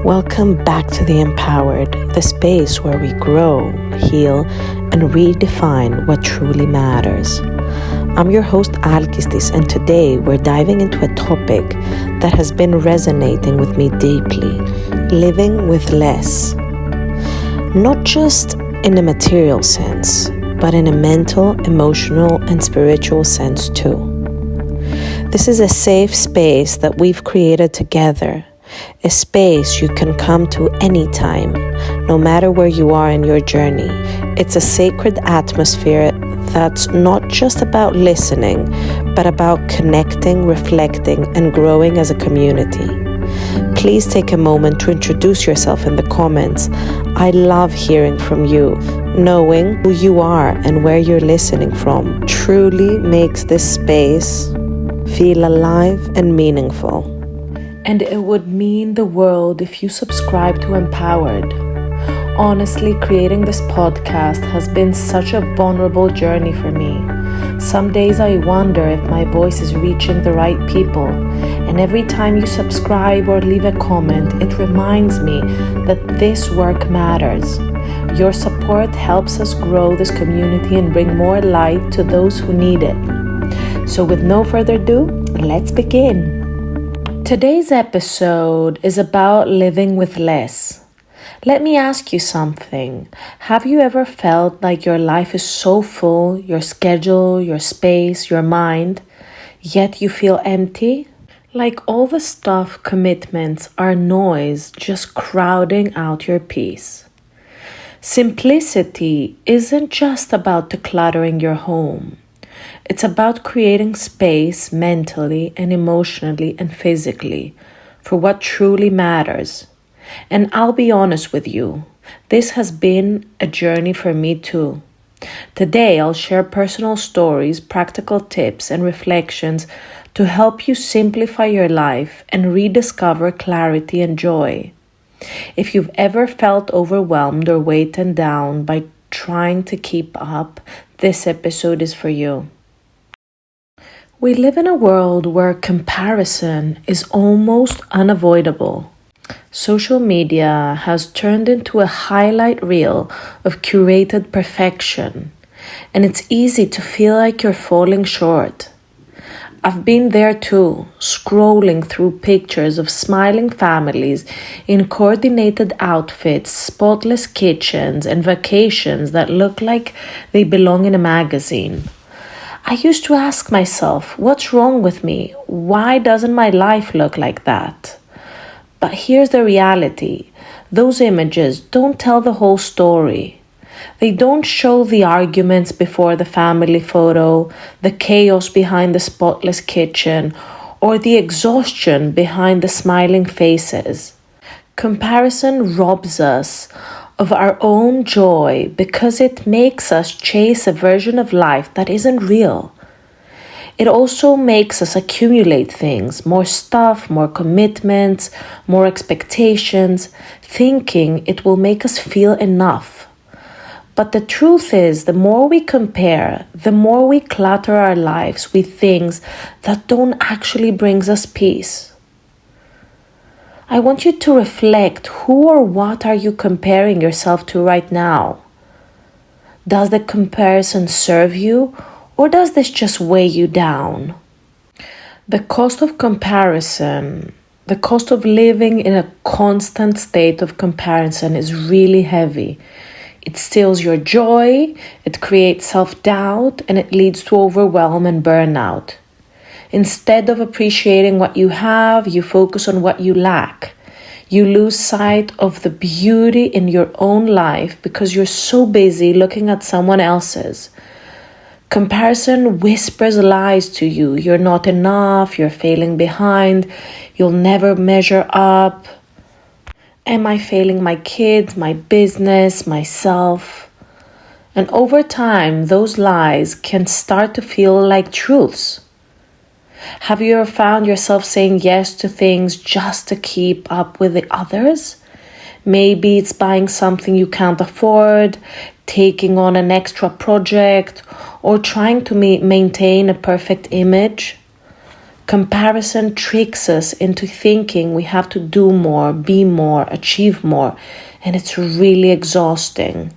Welcome back to the Empowered, the space where we grow, heal, and redefine what truly matters. I'm your host Alkistis, and today we're diving into a topic that has been resonating with me deeply: living with less. Not just in a material sense, but in a mental, emotional, and spiritual sense too. This is a safe space that we've created together. A space you can come to anytime, no matter where you are in your journey. It's a sacred atmosphere that's not just about listening, but about connecting, reflecting, and growing as a community. Please take a moment to introduce yourself in the comments. I love hearing from you. Knowing who you are and where you're listening from truly makes this space feel alive and meaningful. And it would mean the world if you subscribe to EmpowHERed. Honestly, creating this podcast has been such a vulnerable journey for me. Some days I wonder if my voice is reaching the right people. And every time you subscribe or leave a comment, it reminds me that this work matters. Your support helps us grow this community and bring more light to those who need it. So with no further ado, let's begin. Today's episode is about living with less. Let me ask you something. Have you ever felt like your life is so full, your schedule, your space, your mind, yet you feel empty? Like all the stuff, commitments are noise just crowding out your peace. Simplicity isn't just about decluttering your home. It's about creating space mentally and emotionally and physically for what truly matters. And I'll be honest with you, this has been a journey for me too. Today, I'll share personal stories, practical tips, and reflections to help you simplify your life and rediscover clarity and joy. If you've ever felt overwhelmed or weighted down by trying to keep up, this episode is for you. We live in a world where comparison is almost unavoidable. Social media has turned into a highlight reel of curated perfection, and it's easy to feel like you're falling short. I've been there too, scrolling through pictures of smiling families in coordinated outfits, spotless kitchens, and vacations that look like they belong in a magazine. I used to ask myself, what's wrong with me? Why doesn't my life look like that? But here's the reality. Those images don't tell the whole story. They don't show the arguments before the family photo, the chaos behind the spotless kitchen, or the exhaustion behind the smiling faces. Comparison robs us of our own joy because it makes us chase a version of life that isn't real. It also makes us accumulate things, more stuff, more commitments, more expectations, thinking it will make us feel enough. But the truth is, the more we compare, the more we clutter our lives with things that don't actually bring us peace. I want you to reflect, who or what are you comparing yourself to right now? Does the comparison serve you, or does this just weigh you down? The cost of comparison, the cost of living in a constant state of comparison is really heavy. It steals your joy, it creates self-doubt, and it leads to overwhelm and burnout. Instead of appreciating what you have, you focus on what you lack. You lose sight of the beauty in your own life because you're so busy looking at someone else's. Comparison whispers lies to you. You're not enough, you're failing behind, you'll never measure up. Am I failing my kids, my business, myself? And over time, those lies can start to feel like truths. Have you ever found yourself saying yes to things just to keep up with the others? Maybe it's buying something you can't afford, taking on an extra project, or trying to maintain a perfect image. Comparison tricks us into thinking we have to do more, be more, achieve more, and it's really exhausting.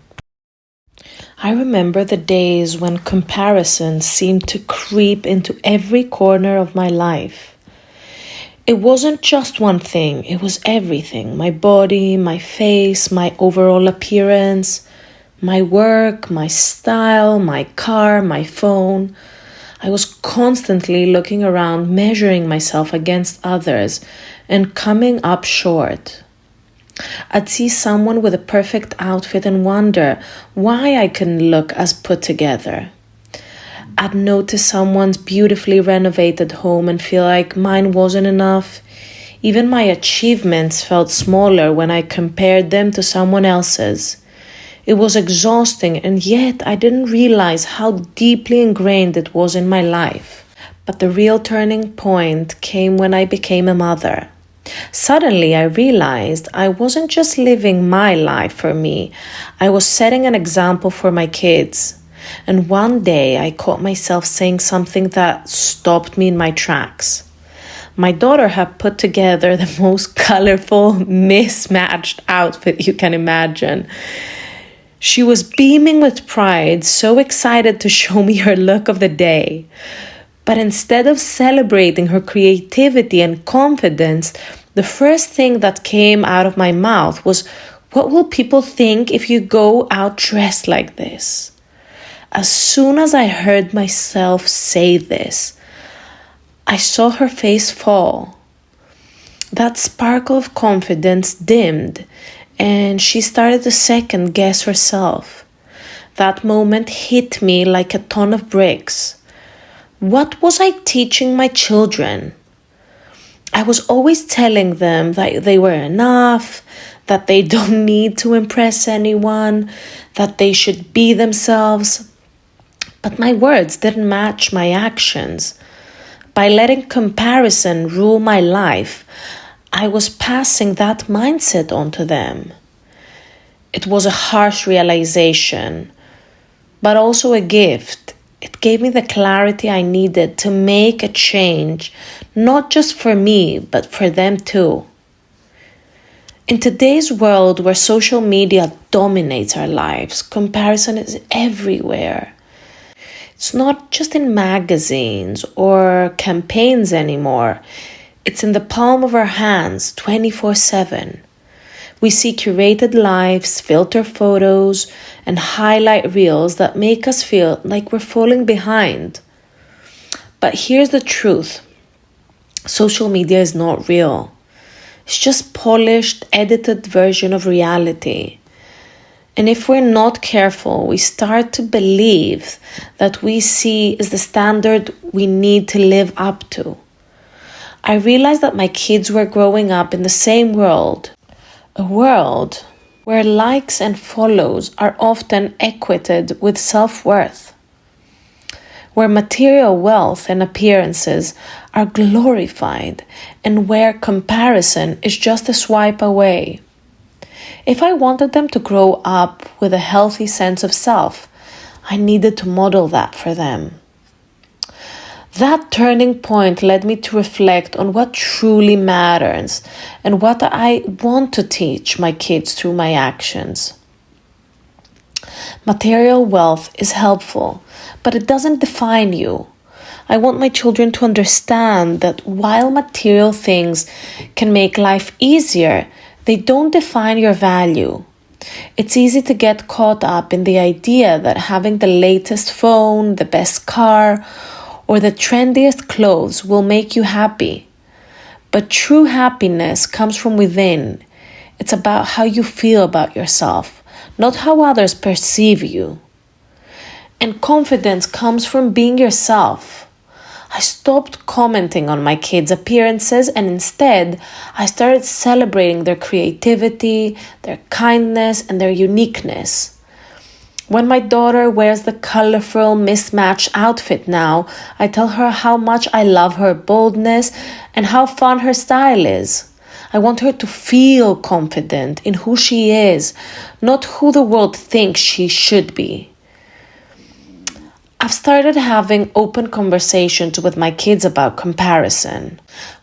I remember the days when comparison seemed to creep into every corner of my life. It wasn't just one thing, it was everything. My body, my face, my overall appearance, my work, my style, my car, my phone. I was constantly looking around, measuring myself against others and coming up short. I'd see someone with a perfect outfit and wonder why I couldn't look as put together. I'd notice someone's beautifully renovated home and feel like mine wasn't enough. Even my achievements felt smaller when I compared them to someone else's. It was exhausting, and yet I didn't realize how deeply ingrained it was in my life. But the real turning point came when I became a mother. Suddenly, I realized I wasn't just living my life for me. I was setting an example for my kids. And one day I caught myself saying something that stopped me in my tracks. My daughter had put together the most colorful, mismatched outfit you can imagine. She was beaming with pride, so excited to show me her look of the day. But instead of celebrating her creativity and confidence, the first thing that came out of my mouth was, "What will people think if you go out dressed like this?" As soon as I heard myself say this, I saw her face fall. That sparkle of confidence dimmed, and she started to second guess herself. That moment hit me like a ton of bricks. What was I teaching my children? I was always telling them that they were enough, that they don't need to impress anyone, that they should be themselves. But my words didn't match my actions. By letting comparison rule my life, I was passing that mindset on to them. It was a harsh realization, but also a gift. It gave me the clarity I needed to make a change, not just for me, but for them too. In today's world where social media dominates our lives, comparison is everywhere. It's not just in magazines or campaigns anymore. It's in the palm of our hands, 24/7. We see curated lives, filter photos, and highlight reels that make us feel like we're falling behind. But here's the truth. Social media is not real. It's just polished, edited version of reality. And if we're not careful, we start to believe that we see is the standard we need to live up to. I realized that my kids were growing up in the same world, a world where likes and follows are often equated with self-worth, where material wealth and appearances are glorified, and where comparison is just a swipe away. If I wanted them to grow up with a healthy sense of self, I needed to model that for them. That turning point led me to reflect on what truly matters and what I want to teach my kids through my actions. Material wealth is helpful, but it doesn't define you. I want my children to understand that while material things can make life easier, they don't define your value. It's easy to get caught up in the idea that having the latest phone, the best car, or the trendiest clothes will make you happy. But true happiness comes from within. It's about how you feel about yourself, not how others perceive you. And confidence comes from being yourself. I stopped commenting on my kids' appearances and instead I started celebrating their creativity, their kindness, and their uniqueness. When my daughter wears the colorful, mismatched outfit now, I tell her how much I love her boldness and how fun her style is. I want her to feel confident in who she is, not who the world thinks she should be. I've started having open conversations with my kids about comparison.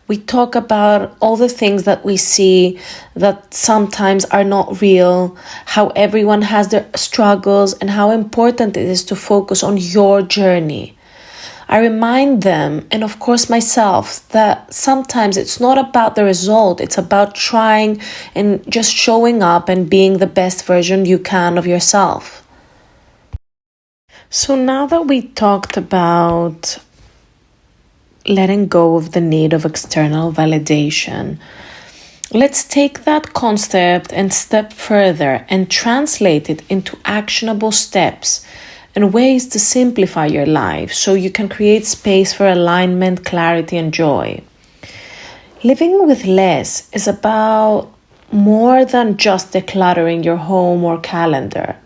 We talk about all the things that we see that sometimes are not real, how everyone has their struggles, and how important it is to focus on your journey. I remind them, and of course myself, that sometimes it's not about the result, it's about trying and just showing up and being the best version you can of yourself. So now that we talked about letting go of the need of external validation, let's take that concept and step further and translate it into actionable steps and ways to simplify your life so you can create space for alignment, clarity, and joy. Living with less is about more than just decluttering your home or calendar.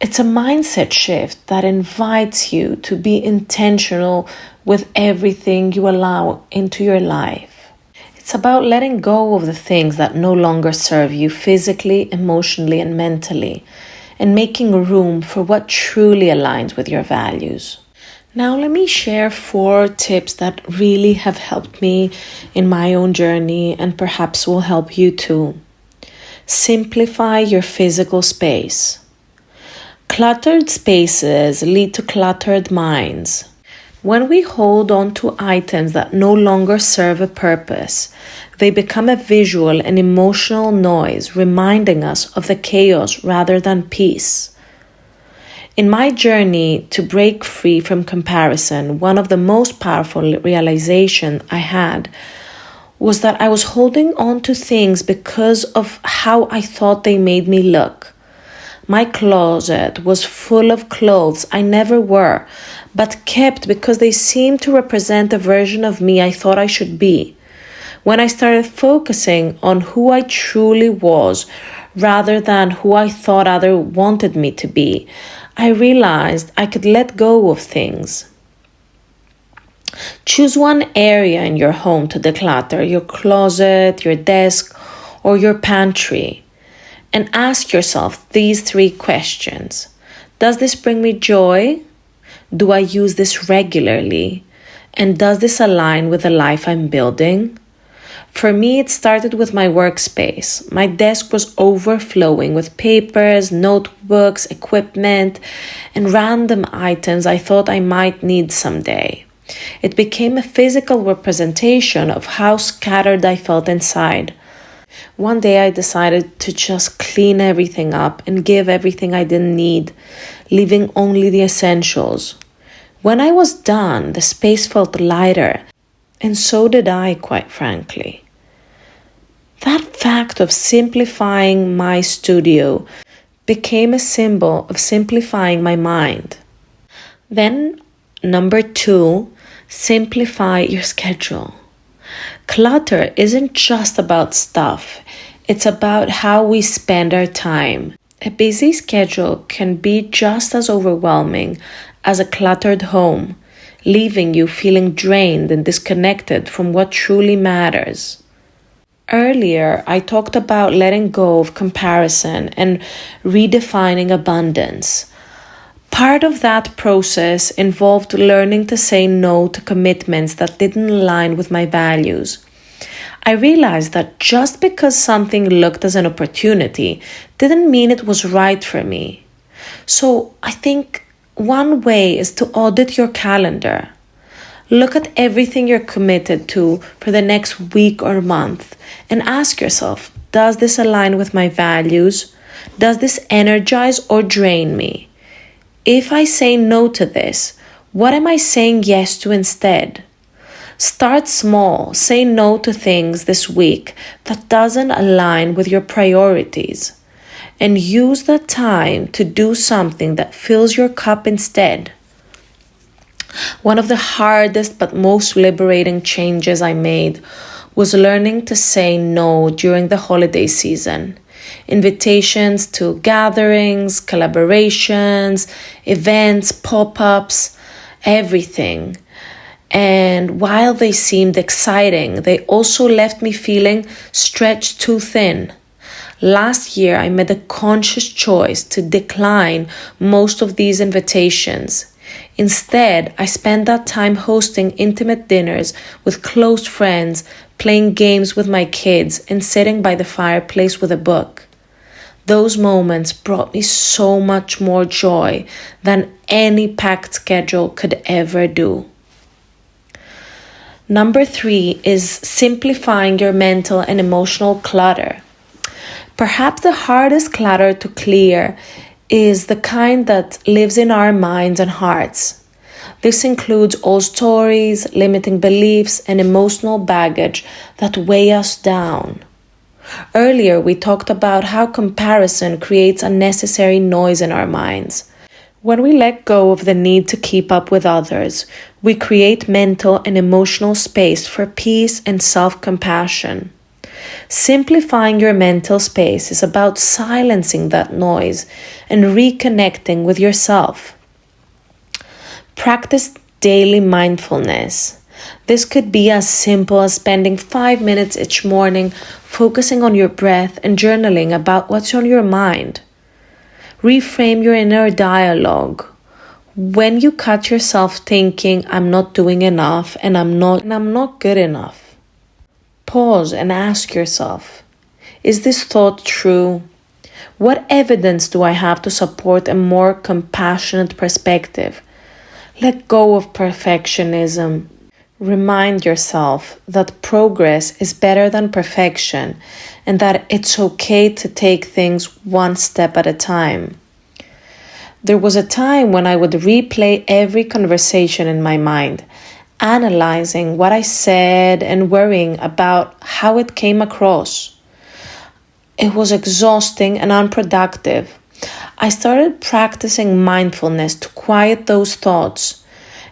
It's a mindset shift that invites you to be intentional with everything you allow into your life. It's about letting go of the things that no longer serve you physically, emotionally, and mentally, and making room for what truly aligns with your values. Now, let me share 4 tips that really have helped me in my own journey and perhaps will help you too. Simplify your physical space. Cluttered spaces lead to cluttered minds. When we hold on to items that no longer serve a purpose, they become a visual and emotional noise, reminding us of the chaos rather than peace. In my journey to break free from comparison, one of the most powerful realizations I had was that I was holding on to things because of how I thought they made me look. My closet was full of clothes I never wore, but kept because they seemed to represent the version of me I thought I should be. When I started focusing on who I truly was rather than who I thought others wanted me to be, I realized I could let go of things. Choose one area in your home to declutter: your closet, your desk, or your pantry. And ask yourself these 3 questions. Does this bring me joy? Do I use this regularly? And does this align with the life I'm building? For me, it started with my workspace. My desk was overflowing with papers, notebooks, equipment, and random items I thought I might need someday. It became a physical representation of how scattered I felt inside. One day I decided to just clean everything up and give everything I didn't need, leaving only the essentials. When I was done, the space felt lighter, and so did I, quite frankly. That fact of simplifying my studio became a symbol of simplifying my mind. Then, number 2, simplify your schedule. Clutter isn't just about stuff, it's about how we spend our time. A busy schedule can be just as overwhelming as a cluttered home, leaving you feeling drained and disconnected from what truly matters. Earlier, I talked about letting go of comparison and redefining abundance. Part of that process involved learning to say no to commitments that didn't align with my values. I realized that just because something looked as an opportunity didn't mean it was right for me. So I think one way is to audit your calendar. Look at everything you're committed to for the next week or month and ask yourself, does this align with my values? Does this energize or drain me? If I say no to this, what am I saying yes to instead? Start small. Say no to things this week that doesn't align with your priorities, and use that time to do something that fills your cup instead. One of the hardest but most liberating changes I made was learning to say no during the holiday season. Invitations to gatherings, collaborations, events, pop-ups, everything. And while they seemed exciting, they also left me feeling stretched too thin. Last year, I made a conscious choice to decline most of these invitations. Instead, I spend that time hosting intimate dinners with close friends, playing games with my kids, and sitting by the fireplace with a book. Those moments brought me so much more joy than any packed schedule could ever do. Number 3 is simplifying your mental and emotional clutter. Perhaps the hardest clutter to clear is the kind that lives in our minds and hearts. This includes old stories, limiting beliefs, and emotional baggage that weigh us down. Earlier, we talked about how comparison creates unnecessary noise in our minds. When we let go of the need to keep up with others, we create mental and emotional space for peace and self-compassion. Simplifying your mental space is about silencing that noise and reconnecting with yourself. Practice daily mindfulness. This could be as simple as spending 5 minutes each morning focusing on your breath and journaling about what's on your mind. Reframe your inner dialogue. When you catch yourself thinking, I'm not doing enough and I'm not good enough, pause and ask yourself, is this thought true? What evidence do I have to support a more compassionate perspective? Let go of perfectionism. Remind yourself that progress is better than perfection and that it's okay to take things one step at a time. There was a time when I would replay every conversation in my mind, analyzing what I said and worrying about how it came across. It was exhausting and unproductive. I started practicing mindfulness to quiet those thoughts,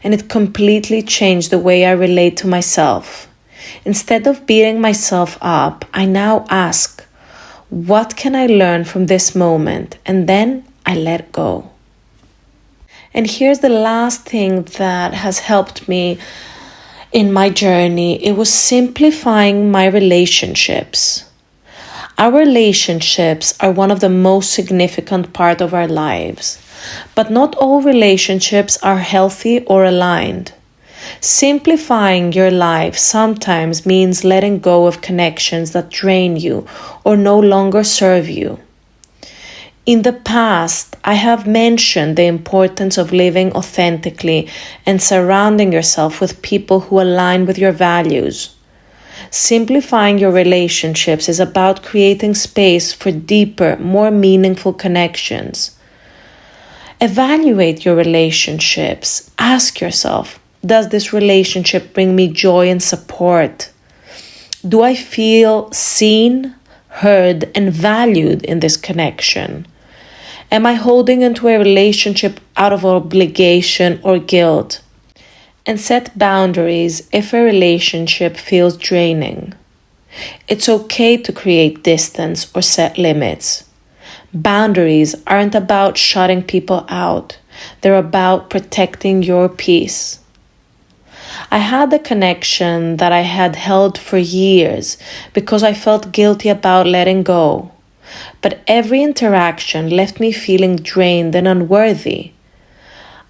and it completely changed the way I relate to myself. Instead of beating myself up, I now ask, what can I learn from this moment? And then I let go. And here's the last thing that has helped me in my journey. It was simplifying my relationships. Our relationships are one of the most significant part of our lives. But not all relationships are healthy or aligned. Simplifying your life sometimes means letting go of connections that drain you or no longer serve you. In the past, I have mentioned the importance of living authentically and surrounding yourself with people who align with your values. Simplifying your relationships is about creating space for deeper, more meaningful connections. Evaluate your relationships. Ask yourself, does this relationship bring me joy and support? Do I feel seen, heard, and valued in this connection? Am I holding into a relationship out of obligation or guilt? And set boundaries if a relationship feels draining. It's okay to create distance or set limits. Boundaries aren't about shutting people out. They're about protecting your peace. I had a connection that I had held for years because I felt guilty about letting go. But every interaction left me feeling drained and unworthy.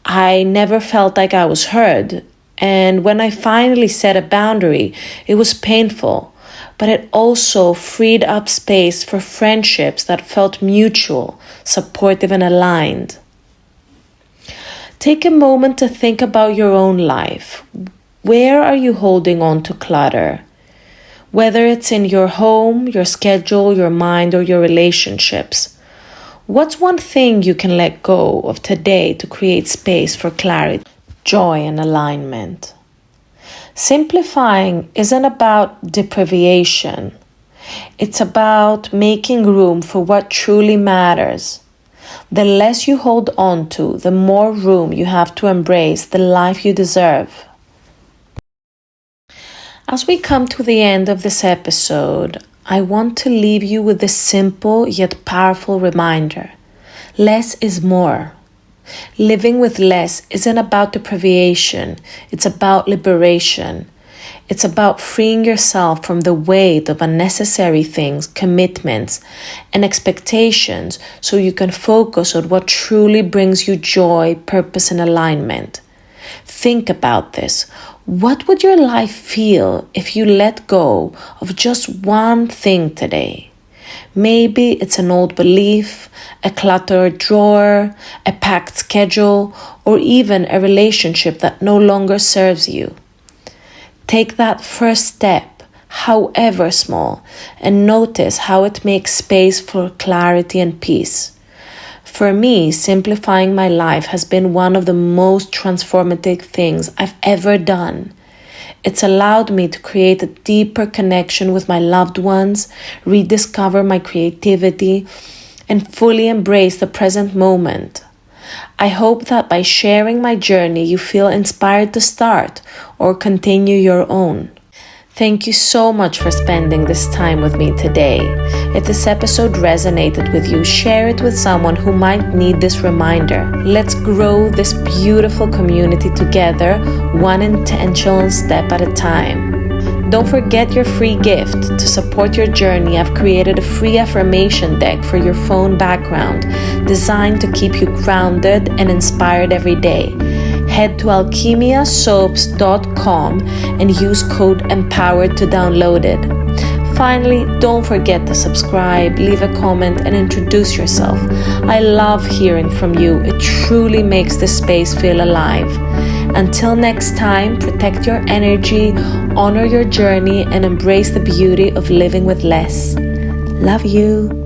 I never felt like I was heard. And when I finally set a boundary, it was painful. But it also freed up space for friendships that felt mutual, supportive, and aligned. Take a moment to think about your own life. Where are you holding on to clutter? Whether it's in your home, your schedule, your mind, or your relationships. What's one thing you can let go of today to create space for clarity, joy, and alignment? Simplifying isn't about deprivation. It's about making room for what truly matters. The less you hold on to, the more room you have to embrace the life you deserve. As we come to the end of this episode, I want to leave you with this simple yet powerful reminder. Less is more. Living with less isn't about deprivation, it's about liberation. It's about freeing yourself from the weight of unnecessary things, commitments, and expectations so you can focus on what truly brings you joy, purpose, and alignment. Think about this. What would your life feel if you let go of just one thing today? Maybe it's an old belief, a cluttered drawer, a packed schedule, or even a relationship that no longer serves you. Take that first step, however small, and notice how it makes space for clarity and peace. For me, simplifying my life has been one of the most transformative things I've ever done. It's allowed me to create a deeper connection with my loved ones, rediscover my creativity, and fully embrace the present moment. I hope that by sharing my journey, you feel inspired to start or continue your own. Thank you so much for spending this time with me today. If this episode resonated with you, share it with someone who might need this reminder. Let's grow this beautiful community together, one intentional step at a time. Don't forget your free gift. To support your journey, I've created a free affirmation deck for your phone background, designed to keep you grounded and inspired every day. Head to alchemiasoaps.com and use code EmpowHERed to download it. Finally, don't forget to subscribe, leave a comment, and introduce yourself. I love hearing from you. It truly makes this space feel alive. Until next time, protect your energy, honor your journey, and embrace the beauty of living with less. Love you.